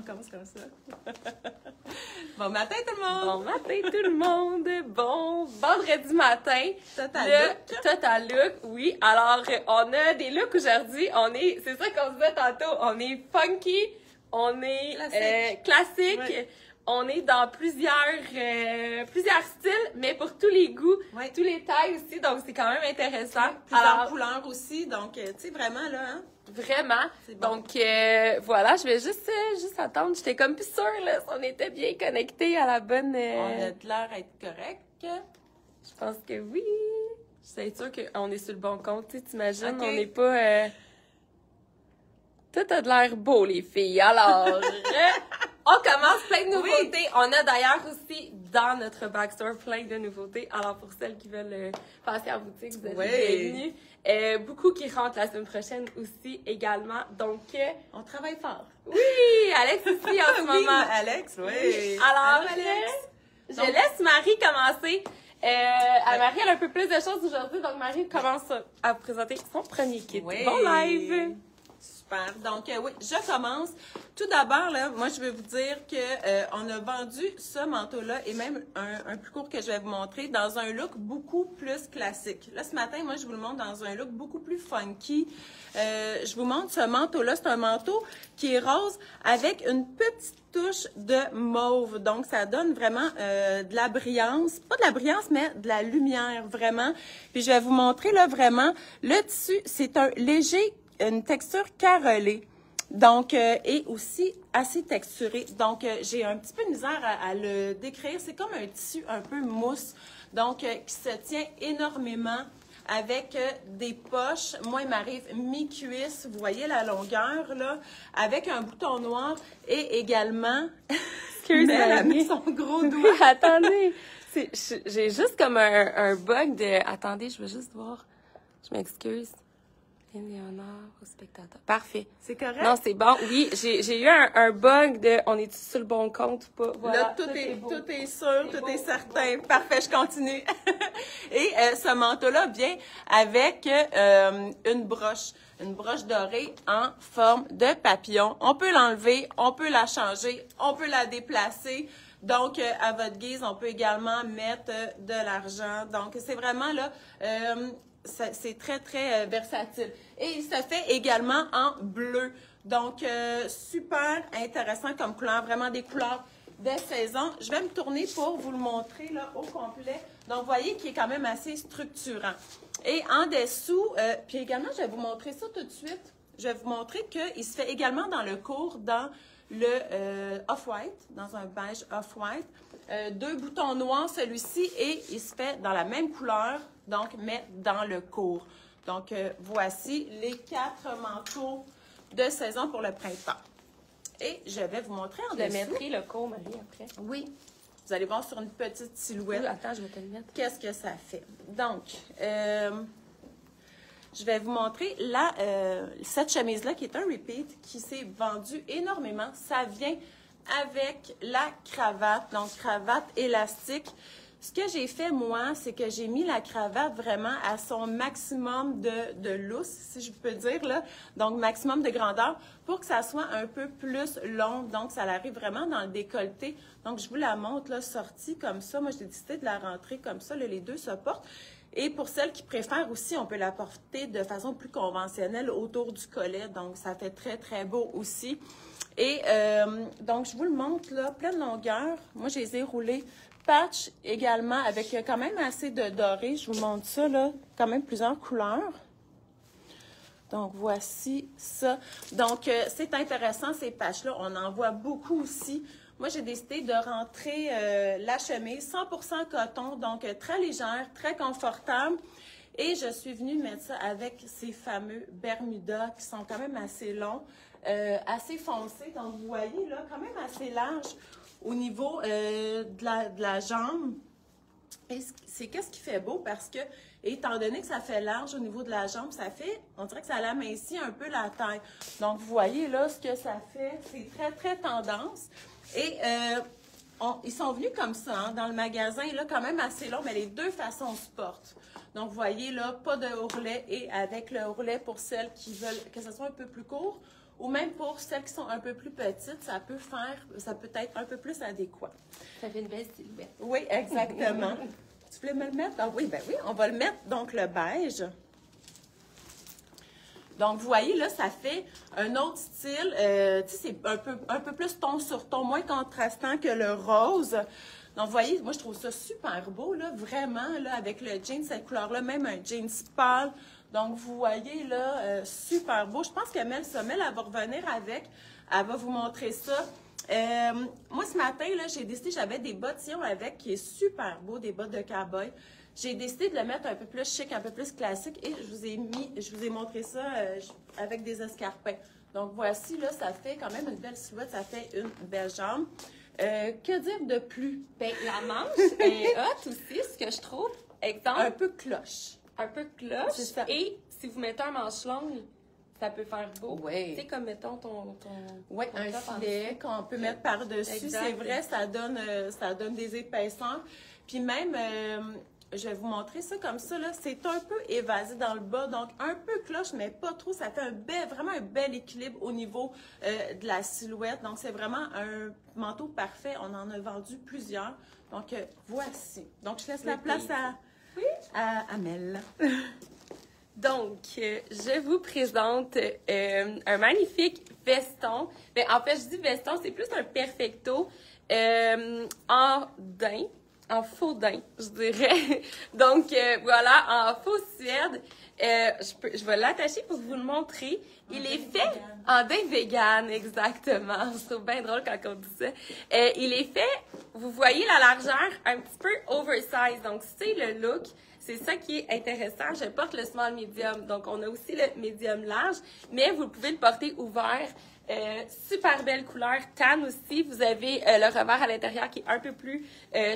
On commence comme ça. Bon matin tout le monde! Bon matin tout le monde! Bon vendredi matin. Total look, oui. Alors, on a des looks aujourd'hui. C'est ça qu'on disait tantôt, on est funky, on est classique. Oui. On est dans plusieurs styles, mais pour tous les goûts, oui. Tous les tailles aussi, donc c'est quand même intéressant. Oui, plusieurs couleurs aussi, donc tu sais, vraiment là, hein? Vraiment. Bon. Donc, voilà, je vais juste attendre. J'étais comme plus sûre, là, si on était bien connectés à la bonne... On a de l'air à être correct. Je pense que oui. Je suis sûre qu'on est sur le bon compte, tu sais, t'imagines, okay. On n'est pas... Tout a de l'air beau, les filles. Alors, on commence plein de nouveautés. Oui. On a d'ailleurs aussi dans notre backstore plein de nouveautés. Alors, pour celles qui veulent passer en boutique, vous êtes bienvenus. Beaucoup qui rentrent la semaine prochaine aussi également. Donc, on travaille fort. Oui, Alex aussi en ce moment. Alex, oui. Alors, Alex. Je laisse Marie commencer. Marie, elle a un peu plus de choses aujourd'hui. Donc, Marie commence à vous présenter son premier kit. Oui. Bon live! Super. Donc, oui, je commence. Tout d'abord, là, moi, je veux vous dire que on a vendu ce manteau-là et même un plus court que je vais vous montrer dans un look beaucoup plus classique. Là, ce matin, moi, je vous le montre dans un look beaucoup plus funky. Je vous montre ce manteau-là. C'est un manteau qui est rose avec une petite touche de mauve. Donc, ça donne vraiment de la brillance. Pas de la brillance, mais de la lumière, vraiment. Puis, je vais vous montrer, là, vraiment, le tissu, c'est un léger une texture carrelée, donc, et aussi assez texturée. Donc, j'ai un petit peu de misère à le décrire. C'est comme un tissu un peu mousse, donc, qui se tient énormément avec des poches. Moi, il m'arrive mi-cuisse, vous voyez la longueur, là, avec un bouton noir et également... Excusez-moi. Elle a mis son gros doigt. Attendez, j'ai juste comme un bug de... Attendez, je veux juste voir. Je m'excuse. Léonard au spectateur. Parfait. C'est correct? Non, c'est bon. Oui, j'ai eu un bug de on est-tu sur le bon compte ou pas? Voilà, là, tout est sûr, tout est certain. Parfait, je continue. Et ce manteau-là vient avec une broche dorée en forme de papillon. On peut l'enlever, on peut la changer, on peut la déplacer. Donc, à votre guise, on peut également mettre de l'argent. Donc, c'est vraiment là... c'est très, très versatile. Et il se fait également en bleu. Donc, super intéressant comme couleur. Vraiment des couleurs de saison. Je vais me tourner pour vous le montrer là au complet. Donc, vous voyez qu'il est quand même assez structurant. Et en dessous, puis également, je vais vous montrer ça tout de suite. Je vais vous montrer qu'il se fait également dans le court, dans le off-white, dans un beige off-white. 2 boutons noirs, celui-ci, et il se fait dans la même couleur, donc, mais dans le court. Donc, voici les 4 manteaux de saison pour le printemps. Et je vais vous montrer en dessous. Je mettrai le court, Marie, après. Oui. Vous allez voir sur une petite silhouette. Oui, attends, je vais te le mettre. Qu'est-ce que ça fait? Donc, je vais vous montrer cette chemise-là qui est un repeat, qui s'est vendue énormément. Ça vient avec la cravate, donc cravate élastique. Ce que j'ai fait, moi, c'est que j'ai mis la cravate vraiment à son maximum de lousse, si je peux dire, là. Donc, maximum de grandeur, pour que ça soit un peu plus long. Donc, ça arrive vraiment dans le décolleté. Donc, je vous la montre, là, sortie comme ça. Moi, j'ai décidé de la rentrer comme ça. Là, les deux se portent. Et pour celles qui préfèrent aussi, on peut la porter de façon plus conventionnelle autour du collet. Donc, ça fait très, très beau aussi. Et donc, je vous le montre, là, pleine longueur. Moi, je les ai roulés patch également avec quand même assez de doré. Je vous montre ça, là, quand même plusieurs couleurs. Donc, voici ça. Donc, c'est intéressant, ces patchs-là. On en voit beaucoup aussi. Moi, j'ai décidé de rentrer la chemise 100% coton, donc très légère, très confortable. Et je suis venue mettre ça avec ces fameux Bermudas qui sont quand même assez longs, assez foncés. Donc, vous voyez, là, quand même assez large au niveau de la jambe. Et c'est qu'est-ce qui fait beau parce que, étant donné que ça fait large au niveau de la jambe, ça fait, on dirait que ça l'amincit un peu la taille. Donc, vous voyez là ce que ça fait. C'est très, très tendance. Et ils sont venus comme ça, hein, dans le magasin, là, quand même assez long, mais les deux façons se portent. Donc, vous voyez là, pas de ourlet et avec le ourlet pour celles qui veulent que ce soit un peu plus court ou même pour celles qui sont un peu plus petites, ça peut être un peu plus adéquat. Ça fait une belle silhouette. Oui, exactement. Tu voulais me le mettre? Ah, oui, ben oui, on va le mettre, donc le beige. Donc, vous voyez, là, ça fait un autre style. Tu sais, c'est un peu plus ton sur ton, moins contrastant que le rose. Donc, vous voyez, moi, je trouve ça super beau, là, vraiment, là, avec le jean, cette couleur-là, même un jeans pâle. Donc, vous voyez, là, super beau. Je pense que Mel Sommel, elle va revenir avec. Elle va vous montrer ça. Moi, ce matin, là, j'ai décidé, j'avais des bottillons avec, qui est super beau, des bottes de cowboy. J'ai décidé de le mettre un peu plus chic, un peu plus classique, et je vous ai montré ça avec des escarpins. Donc, voici, là, ça fait quand même une belle silhouette, ça fait une belle jambe. Que dire de plus? Ben, la manche est hot aussi, ce que je trouve. Exemple. Un peu cloche. Un peu cloche. C'est ça. Et si vous mettez un manche longue, ça peut faire beau. Oui. Tu sais, comme mettons ton oui, un filet qu'on peut mettre par-dessus. C'est vrai, ça donne des épaisseurs. Puis même, je vais vous montrer ça comme ça, là. C'est un peu évasé dans le bas, donc un peu cloche, mais pas trop. Ça fait vraiment un bel équilibre au niveau de la silhouette. Donc, c'est vraiment un manteau parfait. On en a vendu plusieurs. Donc, voici. Donc, je laisse la place à Mel. Donc, je vous présente un magnifique veston. Ben, en fait, je dis veston, c'est plus un perfecto en daim. En faux daim, je dirais. Donc, voilà, en faux suède. Je vais l'attacher pour vous le montrer. Il est fait en daim vegan, exactement. Je trouve bien drôle quand on dit ça. Il est fait, vous voyez la largeur, un petit peu oversize. Donc, c'est le look. C'est ça qui est intéressant. Je porte le small medium. Donc, on a aussi le medium large, mais vous pouvez le porter ouvert. Super belle couleur, tan aussi. Vous avez le revers à l'intérieur qui est un peu plus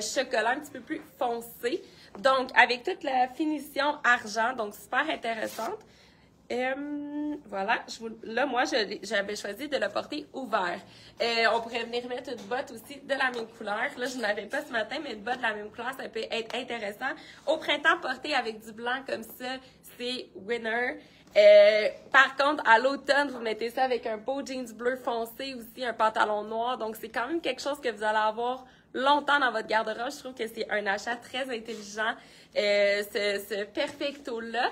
chocolat, un petit peu plus foncé. Donc, avec toute la finition argent, donc super intéressante. Voilà, là, moi, j'avais choisi de le porter ouvert. On pourrait venir mettre une botte aussi de la même couleur. Là, je n'avais pas ce matin, mais une botte de la même couleur, ça peut être intéressant. Au printemps, porter avec du blanc comme ça, c'est winner. Par contre, à l'automne, vous mettez ça avec un beau jeans bleu foncé, aussi un pantalon noir. Donc, c'est quand même quelque chose que vous allez avoir longtemps dans votre garde-robe. Je trouve que c'est un achat très intelligent, ce perfecto-là.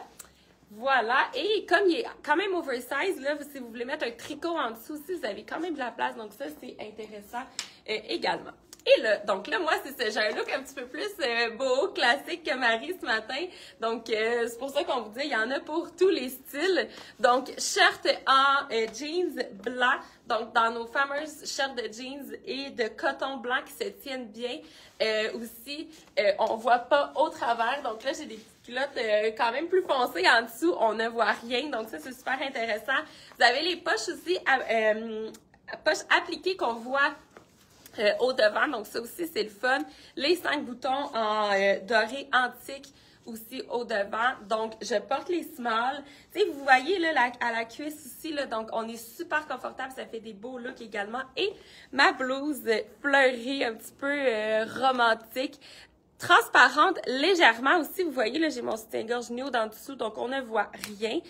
Voilà. Et comme il est quand même oversize, là, si vous voulez mettre un tricot en dessous aussi, vous avez quand même de la place. Donc, ça, c'est intéressant également. Et là, donc là, moi, c'est ça. J'ai un look un petit peu plus beau, classique que Marie ce matin. Donc, c'est pour ça qu'on vous dit, il y en a pour tous les styles. Donc, shirt en jeans blanc. Donc, dans nos fameuses shirts de jeans et de coton blanc qui se tiennent bien. Aussi, on voit pas au travers. Donc là, j'ai des petites culottes quand même plus foncées en dessous. On ne voit rien. Donc ça, c'est super intéressant. Vous avez les poches aussi, poches appliquées qu'on voit au devant, donc ça aussi c'est le fun. Les 5 boutons en doré antique aussi au devant. Donc je porte les small. Tu sais, vous voyez là à la cuisse aussi là, donc on est super confortable, ça fait des beaux looks également. Et ma blouse fleurie, un petit peu romantique. Transparente légèrement aussi, vous voyez là, j'ai mon soutien-gorge nude en dessous, donc on ne voit rien.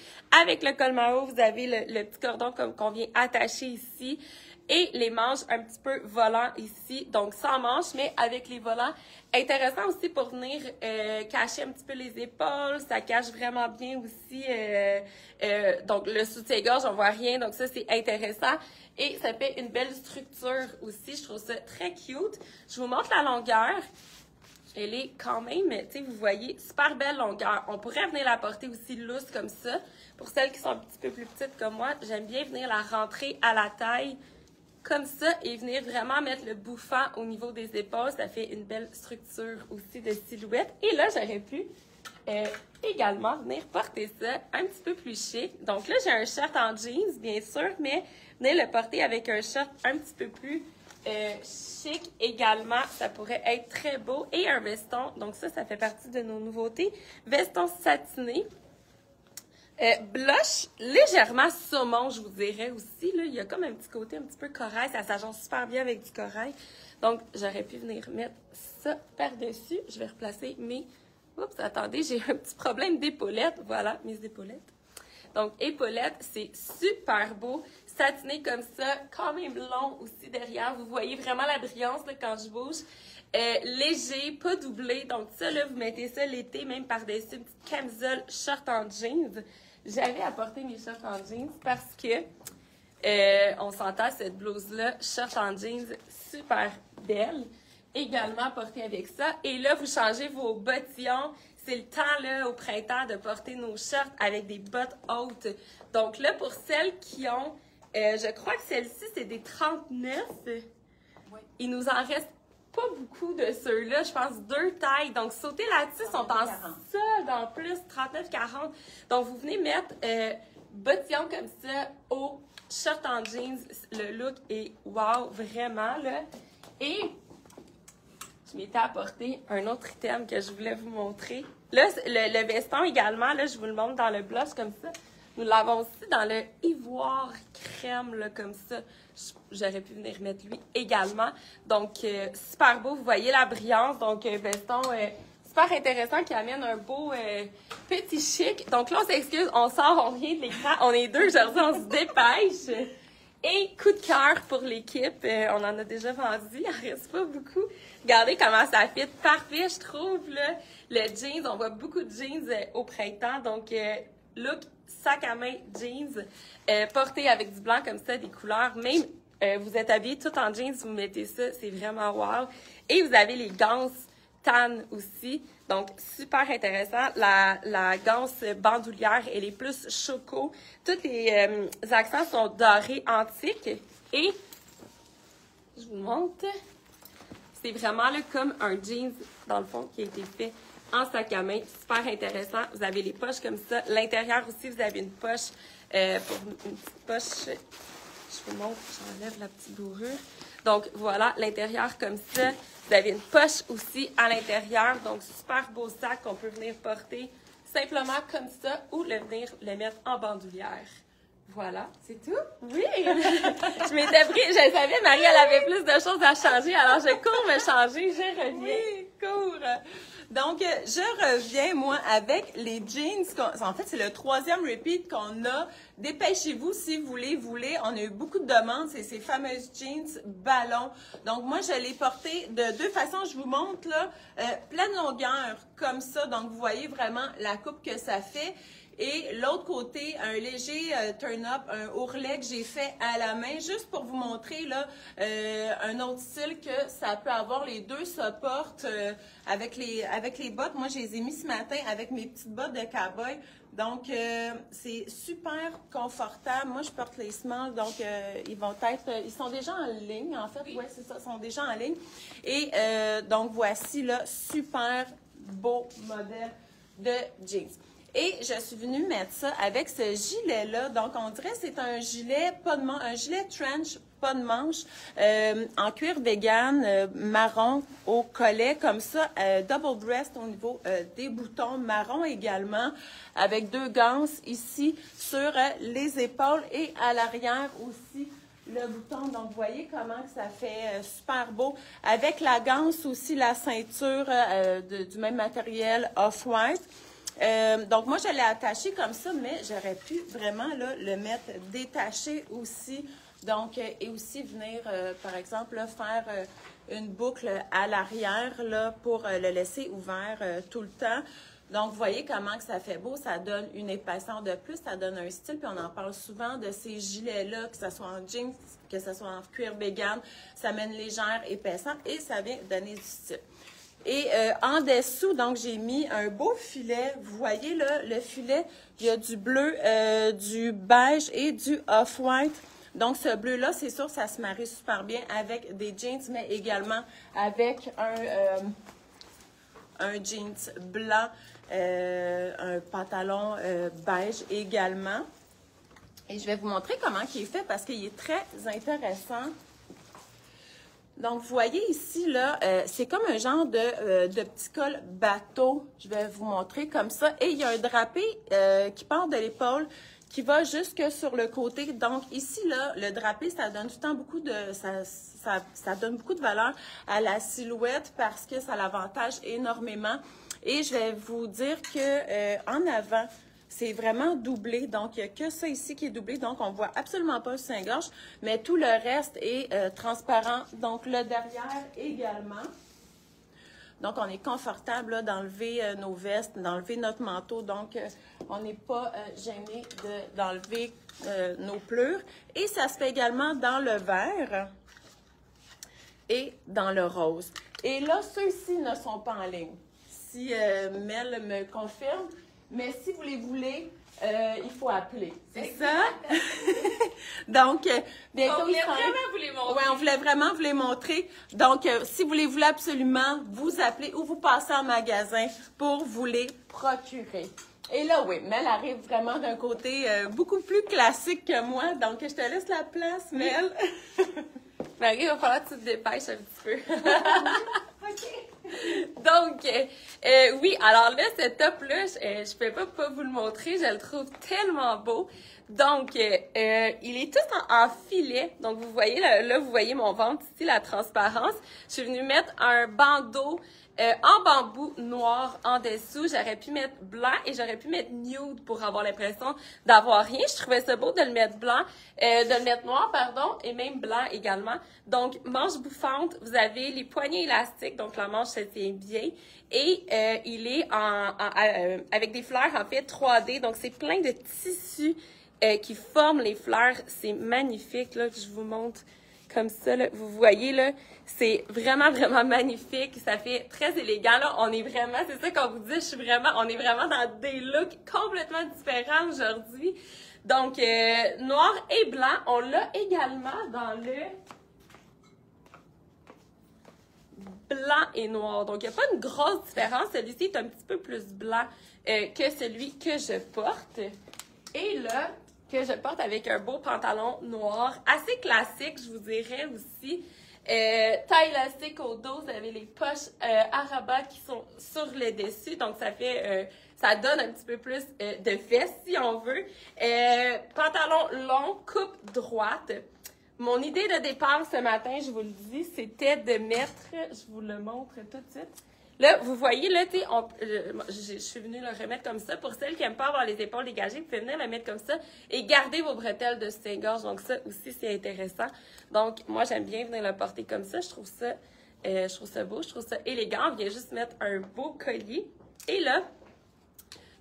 Avec le col Mao, vous avez le petit cordon comme qu'on vient attacher ici. Et les manches un petit peu volants ici, donc sans manches, mais avec les volants. Intéressant aussi pour venir cacher un petit peu les épaules, ça cache vraiment bien aussi. Donc le soutien-gorge, on voit rien, donc ça c'est intéressant. Et ça fait une belle structure aussi, je trouve ça très cute. Je vous montre la longueur. Elle est quand même, tu sais, vous voyez, super belle longueur. On pourrait venir la porter aussi loose comme ça. Pour celles qui sont un petit peu plus petites comme moi, j'aime bien venir la rentrer à la taille comme ça et venir vraiment mettre le bouffant au niveau des épaules. Ça fait une belle structure aussi de silhouette. Et là, j'aurais pu également venir porter ça un petit peu plus chic. Donc là, j'ai un shirt en jeans, bien sûr, mais venir le porter avec un shirt un petit peu plus chic également. Ça pourrait être très beau. Et un veston. Donc ça fait partie de nos nouveautés. Veston satiné. Blush légèrement saumon, je vous dirais aussi. Là, il y a comme un petit côté un petit peu corail. Ça s'agence super bien avec du corail. Donc, j'aurais pu venir mettre ça par-dessus. Je vais replacer mes... Oups, attendez, j'ai un petit problème d'épaulettes. Voilà, mes épaulettes. Donc, épaulettes, c'est super beau. satiné comme ça, quand même long aussi derrière. Vous voyez vraiment la brillance là, quand je bouge. Léger, pas doublé. Donc ça, là, vous mettez ça l'été, même par-dessus une petite camisole short en jeans. J'avais apporté mes shorts en jeans parce que on s'entend, cette blouse-là, short en jeans, super belle. Également portée avec ça. Et là, vous changez vos bottillons. C'est le temps, là, au printemps, de porter nos shorts avec des bottes hautes. Donc là, pour celles qui ont, je crois que celle-ci, c'est des 39. Oui. Il nous en reste pas beaucoup de ceux-là. Je pense 2 tailles. Donc, sauter là-dessus, sont en solde en plus, 39,40. Donc, vous venez mettre bottillons comme ça au short en jeans. Le look est wow, vraiment, là. Et je m'étais apporté un autre item que je voulais vous montrer. Là, le veston également, là, je vous le montre dans le blush comme ça. Nous l'avons aussi dans le ivoire crème, là, comme ça. J'aurais pu venir mettre lui également. Donc, super beau. Vous voyez la brillance. Donc, veston super intéressant qui amène un beau petit chic. Donc là, on s'excuse, on sort, on vient de l'écran. On est 2 aujourd'hui, on se dépêche. Et coup de cœur pour l'équipe. On en a déjà vendu, il en reste pas beaucoup. Regardez comment ça fit. Parfait, je trouve, là. Le jeans, on voit beaucoup de jeans au printemps. Donc, look sac à main jeans, porté avec du blanc comme ça, des couleurs. Même, vous êtes habillé tout en jeans, vous mettez ça, c'est vraiment wow. Et vous avez les ganses tan aussi. Donc, super intéressant. La ganse bandoulière, elle est plus choco. Tous les accents sont dorés antiques. Et, je vous montre, c'est vraiment là, comme un jeans, dans le fond, qui a été fait en sac à main. Super intéressant. Vous avez les poches comme ça. L'intérieur aussi, vous avez une poche pour une petite poche. Je vous montre, j'enlève la petite bourrure. Donc, voilà, l'intérieur comme ça. Vous avez une poche aussi à l'intérieur. Donc, super beau sac qu'on peut venir porter simplement comme ça ou venir le mettre en bandoulière. Voilà, c'est tout? Oui! Je m'étais pris, je savais, Marie, elle avait plus de choses à changer, alors je cours me changer, je reviens. Oui, cours! Donc, je reviens, moi, avec les jeans. En fait, c'est le 3e repeat qu'on a. Dépêchez-vous si vous voulez. On a eu beaucoup de demandes. C'est ces fameuses jeans ballons. Donc, moi, je l'ai porté de 2 façons. Je vous montre, là, pleine longueur, comme ça. Donc, vous voyez vraiment la coupe que ça fait. Et l'autre côté, un léger turn-up, un ourlet que j'ai fait à la main, juste pour vous montrer là un autre style que ça peut avoir. Les deux se portent avec les bottes. Moi, je les ai mis ce matin avec mes petites bottes de cow-boy. Donc, c'est super confortable. Moi, je porte les smalls, donc ils sont déjà en ligne, en fait. Oui, c'est ça, ils sont déjà en ligne. Et donc, voici là, super beau modèle de jeans. Et je suis venue mettre ça avec ce gilet-là. Donc, on dirait que c'est un gilet un gilet trench, pas de manche, en cuir vegan, marron au collet, comme ça, double breast au niveau des boutons, marron également, avec 2 ganses ici sur les épaules et à l'arrière aussi. Le bouton, donc vous voyez comment que ça fait super beau. Avec la ganse aussi, la ceinture du même matériel off-white. Donc, moi, je l'ai attaché comme ça, mais j'aurais pu vraiment là, le mettre détaché aussi. Donc, et aussi venir, par exemple, là, faire une boucle à l'arrière là, pour le laisser ouvert tout le temps. Donc, vous voyez comment que ça fait beau. Ça donne une épaisseur de plus, ça donne un style. Puis, on en parle souvent de ces gilets-là, que ce soit en jeans, que ce soit en cuir vegan. Ça met une légère épaisseur et ça vient donner du style. Et en dessous, donc, j'ai mis un beau filet. Vous voyez, là, le filet, il y a du bleu, du beige et du off-white. Donc, ce bleu-là, c'est sûr, ça se marie super bien avec des jeans, mais également avec un jeans blanc, un pantalon beige également. Et je vais vous montrer comment il est fait parce qu'il est très intéressant. Donc, vous voyez ici, là, c'est comme un genre de petit col bateau. Je vais vous montrer comme ça. Et il y a un drapé qui part de l'épaule qui va jusque sur le côté. Donc, ici, là, le drapé, ça donne tout le temps beaucoup de... Ça donne beaucoup de valeur à la silhouette parce que ça l'avantage énormément. Et je vais vous dire que en avant, C'est vraiment doublé, donc il n'y a que ça ici qui est doublé, donc on ne voit absolument pas le soutien-gorge, mais tout le reste est transparent, donc le derrière également. Donc, on est confortable d'enlever nos vestes, d'enlever notre manteau. Donc, on n'est pas gêné d'enlever nos pleurs. Et ça se fait également dans le vert et dans le rose. Et là, ceux-ci ne sont pas en ligne. Si Mel me confirme. Mais si vous les voulez, il faut appeler. C'est ça? Donc, bientôt, on voulait vraiment vous les montrer. Oui, on voulait vraiment vous les montrer. Donc, si vous les voulez absolument, vous appelez ou vous passez en magasin pour vous les procurer. Et là, oui, Mel arrive vraiment d'un côté beaucoup plus classique que moi. Donc, je te laisse la place, Mel. Marie, il va falloir que tu te dépêches un petit peu. OK. Donc, oui, alors là, ce top-là, je peux pas vous le montrer, je le trouve tellement beau. Donc, il est tout en filet. Donc, vous voyez, là, vous voyez mon ventre ici, la transparence. Je suis venue mettre un bandeau en bambou noir en dessous. J'aurais pu mettre blanc et j'aurais pu mettre nude pour avoir l'impression d'avoir rien. Je trouvais ça beau de le mettre blanc, de le mettre noir, pardon, et même blanc également. Donc, manche bouffante, vous avez les poignées élastiques, donc la manche se tient bien. Et il est avec des fleurs, en fait, 3D. Donc, c'est plein de tissus qui forment les fleurs. C'est magnifique, là, que je vous montre comme ça, là. Vous voyez, là, c'est vraiment, vraiment magnifique. Ça fait très élégant, là. On est vraiment, c'est ça qu'on vous dit, on est vraiment dans des looks complètement différents aujourd'hui. Donc, noir et blanc, on l'a également dans le blanc et noir. Donc, il n'y a pas une grosse différence. Celui-ci est un petit peu plus blanc que celui que je porte. Et là, que je porte avec un beau pantalon noir, assez classique, je vous dirais aussi. Taille élastique au dos, vous avez les poches à rabat qui sont sur le dessus, donc ça fait, ça donne un petit peu plus de fesses si on veut. Pantalon long, coupe droite. Mon idée de départ ce matin, je vous le dis, c'était de mettre, je vous le montre tout de suite. Là, vous voyez, là, tu sais, je suis venue le remettre comme ça. Pour celles qui n'aiment pas avoir les épaules dégagées, vous pouvez venir le mettre comme ça et garder vos bretelles de soutien-gorge. Donc, ça aussi, c'est intéressant. Donc, moi, j'aime bien venir le porter comme ça. Je trouve ça beau, je trouve ça élégant. On vient juste mettre un beau collier. Et là,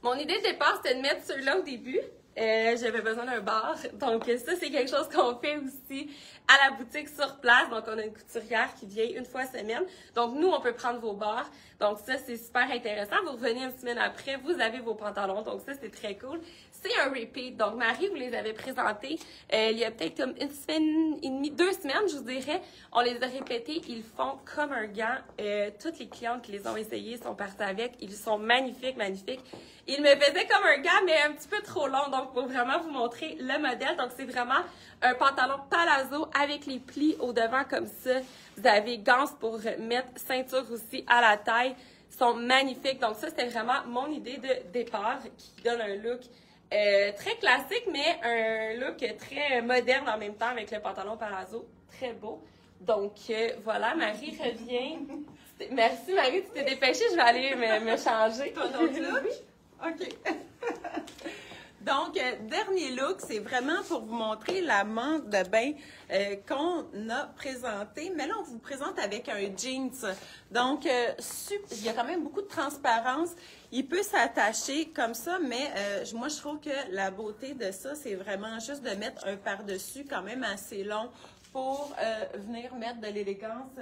mon idée de départ, c'était de mettre ceux-là au début. J'avais besoin d'un bar. Donc, ça, c'est quelque chose qu'on fait aussi à la boutique sur place. Donc, on a une couturière qui vient une fois semaine. Donc, nous, on peut prendre vos bars. Donc, ça, c'est super intéressant. Vous revenez une semaine après, vous avez vos pantalons. Donc, ça, c'est très cool. C'est un repeat. Donc, Marie vous les avait présentés il y a peut-être comme une semaine et demie, 2 semaines, je vous dirais. On les a répétés. Ils font comme un gant. Toutes les clientes qui les ont essayés sont parties avec. Ils sont magnifiques, magnifiques. Il me faisait comme un gant, mais un petit peu trop long, donc pour vraiment vous montrer le modèle. Donc, c'est vraiment un pantalon palazzo avec les plis au devant comme ça. Vous avez gants pour mettre ceinture aussi à la taille. Ils sont magnifiques. Donc, ça, c'était vraiment mon idée de départ qui donne un look très classique, mais un look très moderne en même temps avec le pantalon palazzo. Très beau. Donc, voilà, Marie revient. Merci, Marie, tu t'es dépêchée. Je vais aller me changer. Ton autre look? OK. Donc, dernier look, c'est vraiment pour vous montrer la mante de bain qu'on a présentée. Mais là, on vous présente avec un jeans. Donc, il y a quand même beaucoup de transparence. Il peut s'attacher comme ça, mais moi, je trouve que la beauté de ça, c'est vraiment juste de mettre un par-dessus quand même assez long pour venir mettre de l'élégance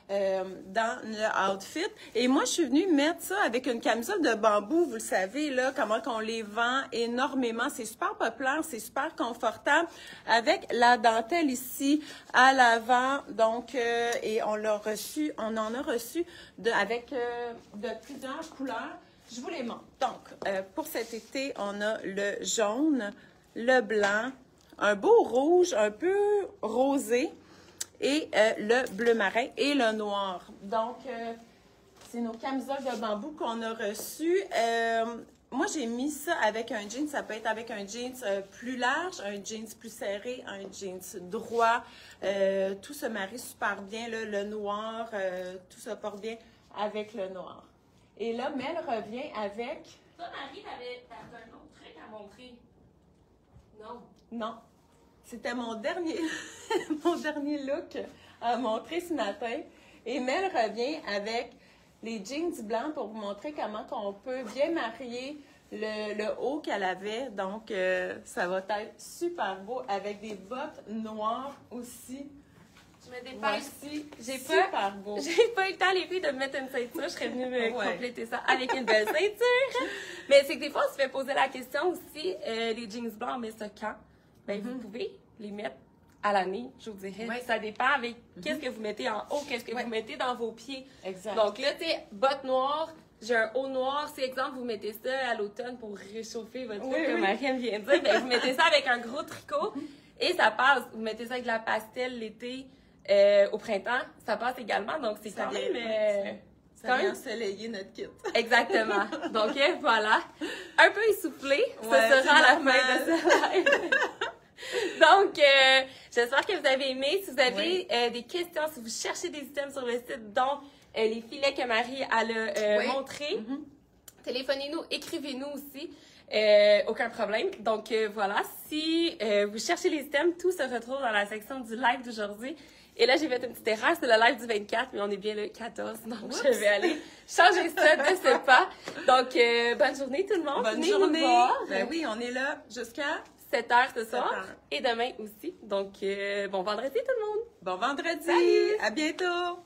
dans le outfit. Et moi, je suis venue mettre ça avec une camisole de bambou. Vous le savez, là, comment qu'on les vend énormément. C'est super populaire, c'est super confortable. Avec la dentelle ici à l'avant. Donc, et on en a reçu avec de plusieurs couleurs. Je vous les montre. Donc, pour cet été, on a le jaune, le blanc, un beau rouge, un peu rosé, et le bleu marin et le noir. Donc, c'est nos camisoles de bambou qu'on a reçues. Moi, j'ai mis ça avec un jean. Ça peut être avec un jeans plus large, un jeans plus serré, un jeans droit. Tout se marie super bien. Là, le noir, tout se porte bien avec le noir. Et là, Mel revient avec... Toi, Marie, t'avais un autre truc à montrer. Non. Non. C'était mon dernier, mon dernier look à montrer ce matin. Et Mel revient avec les jeans blancs pour vous montrer comment on peut bien marier le haut qu'elle avait. Donc, ça va être super beau avec des bottes noires aussi. Je me dépêche. Voici, Super beau. J'ai pas eu le temps, les filles, de me mettre une ceinture. Je serais venue me compléter ça avec une belle ceinture. Mais c'est que des fois, on se fait poser la question aussi, les jeans blancs, mais ça quand? Ben, vous pouvez les mettre à l'année, je vous dirais. Ça dépend avec qu'est-ce que vous mettez en haut, qu'est-ce que vous mettez dans vos pieds. Exact. Donc là, tu sais, bottes noires, j'ai un haut noir. Si, exemple, vous mettez ça à l'automne pour réchauffer votre truc, comme Marianne vient de dire, ben, vous mettez ça avec un gros tricot et ça passe. Vous mettez ça avec de la pastel l'été, au printemps, ça passe également. Donc, c'est quand même... Ça vient ensoleiller notre kit. Exactement. Donc, voilà. Un peu essoufflé, Ouais, ce sera la fin de ce live. Donc, j'espère que vous avez aimé. Si vous avez des questions, si vous cherchez des items sur le site, dont les filets que Marie a montrés, téléphonez-nous, écrivez-nous aussi. Aucun problème. Donc, voilà. Si vous cherchez les items, tout se retrouve dans la section du live d'aujourd'hui. Et là, j'ai fait une petite erreur, c'est le live du 24, mais on est bien le 14, donc je vais aller changer ça de ce pas. Donc, bonne journée tout le monde. Bonne Venez journée. nous voir. Ben oui, on est là jusqu'à 7h ce soir 7h. et demain aussi. Donc, bon vendredi tout le monde. Bon vendredi. Salut. À bientôt.